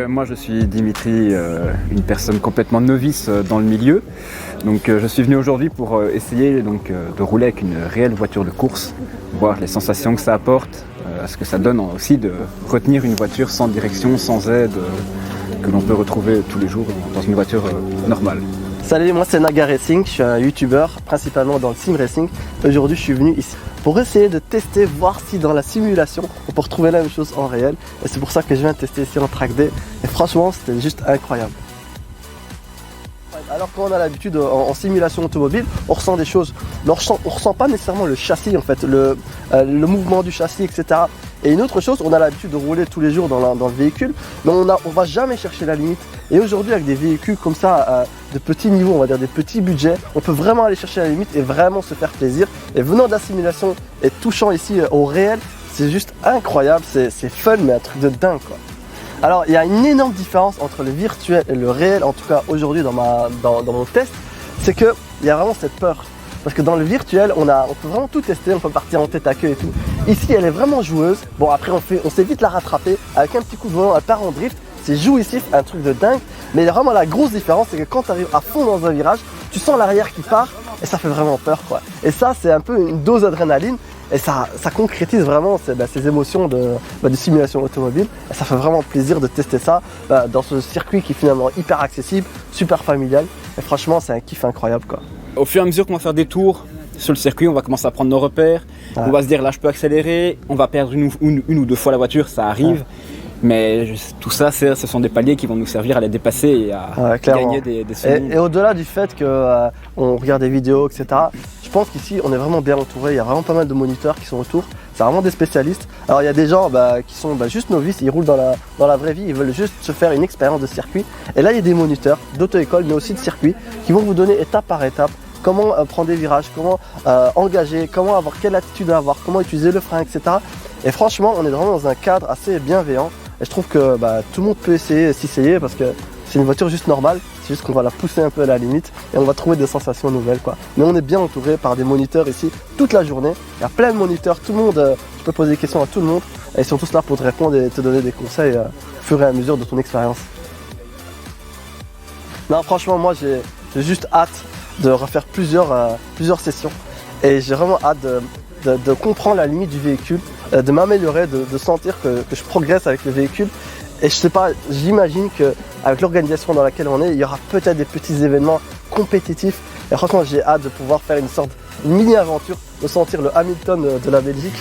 moi je suis Dimitri, une personne complètement novice dans le milieu. Donc je suis venu aujourd'hui pour essayer de rouler avec une réelle voiture de course, voir les sensations que ça apporte, ce que ça donne aussi de retenir une voiture sans direction, sans aide, que l'on peut retrouver tous les jours dans une voiture normale. Salut, moi c'est Naga Racing, je suis un youtubeur principalement dans le sim racing. Aujourd'hui je suis venu ici pour essayer de tester, voir si dans la simulation on peut retrouver la même chose en réel. Et c'est pour ça que je viens de tester ici en track day. Et franchement c'était juste incroyable. Alors quand on a l'habitude en simulation automobile, on ressent des choses, mais on ressent pas nécessairement le châssis en fait, le mouvement du châssis, etc. Et une autre chose, on a l'habitude de rouler tous les jours dans le véhicule, mais on va jamais chercher la limite. Et aujourd'hui avec des véhicules comme ça, de petits niveaux, on va dire des petits budgets, on peut vraiment aller chercher la limite et vraiment se faire plaisir. Et venant de la simulation et touchant ici au réel, c'est juste incroyable, c'est fun mais un truc de dingue quoi. Alors il y a une énorme différence entre le virtuel et le réel, en tout cas aujourd'hui dans mon test, c'est qu'il y a vraiment cette peur. Parce que dans le virtuel, on peut vraiment tout tester, on peut partir en tête à queue et tout. Ici elle est vraiment joueuse, bon après on sait vite la rattraper, avec un petit coup de volant, elle part en drift, c'est jouissif, un truc de dingue. Mais vraiment la grosse différence c'est que quand tu arrives à fond dans un virage, tu sens l'arrière qui part et ça fait vraiment peur quoi. Et ça c'est un peu une dose d'adrénaline. Et ça concrétise vraiment ces émotions de simulation automobile. Et ça fait vraiment plaisir de tester ça dans ce circuit qui est finalement hyper accessible, super familial. Et franchement, c'est un kiff incroyable quoi. Au fur et à mesure qu'on va faire des tours sur le circuit, on va commencer à prendre nos repères. Ouais. On va se dire là je peux accélérer, on va perdre une ou deux fois la voiture, ça arrive. Ouais. Mais tout ça, ce sont des paliers qui vont nous servir à les dépasser et à gagner des souvenirs. Et au-delà du fait qu'on regarde des vidéos, etc., je pense qu'ici, on est vraiment bien entouré. Il y a vraiment pas mal de moniteurs qui sont autour. C'est vraiment des spécialistes. Alors, il y a des gens qui sont juste novices, ils roulent dans la vraie vie, ils veulent juste se faire une expérience de circuit. Et là, il y a des moniteurs d'auto-école, mais aussi de circuit, qui vont vous donner étape par étape comment prendre des virages, comment engager, comment avoir quelle attitude à avoir, comment utiliser le frein, etc. Et franchement, on est vraiment dans un cadre assez bienveillant. Et je trouve que tout le monde peut s'essayer parce que c'est une voiture juste normale, c'est juste qu'on va la pousser un peu à la limite et on va trouver des sensations nouvelles quoi. Mais on est bien entouré par des moniteurs ici toute la journée, il y a plein de moniteurs, tout le monde, tu peux poser des questions à tout le monde et ils sont tous là pour te répondre et te donner des conseils au fur et à mesure de ton expérience. Non franchement moi j'ai juste hâte de refaire plusieurs sessions et j'ai vraiment hâte de comprendre la limite du véhicule, de m'améliorer, de sentir que je progresse avec le véhicule. Et je sais pas, j'imagine qu'avec l'organisation dans laquelle on est, il y aura peut-être des petits événements compétitifs. Et franchement, j'ai hâte de pouvoir faire une mini-aventure, de sentir le Hamilton de la Belgique,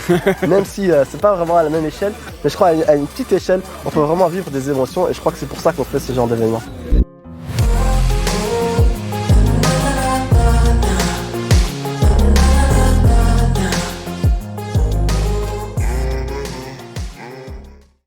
même si c'est pas vraiment à la même échelle. Mais je crois qu'à une petite échelle, on peut vraiment vivre des émotions et je crois que c'est pour ça qu'on fait ce genre d'événement.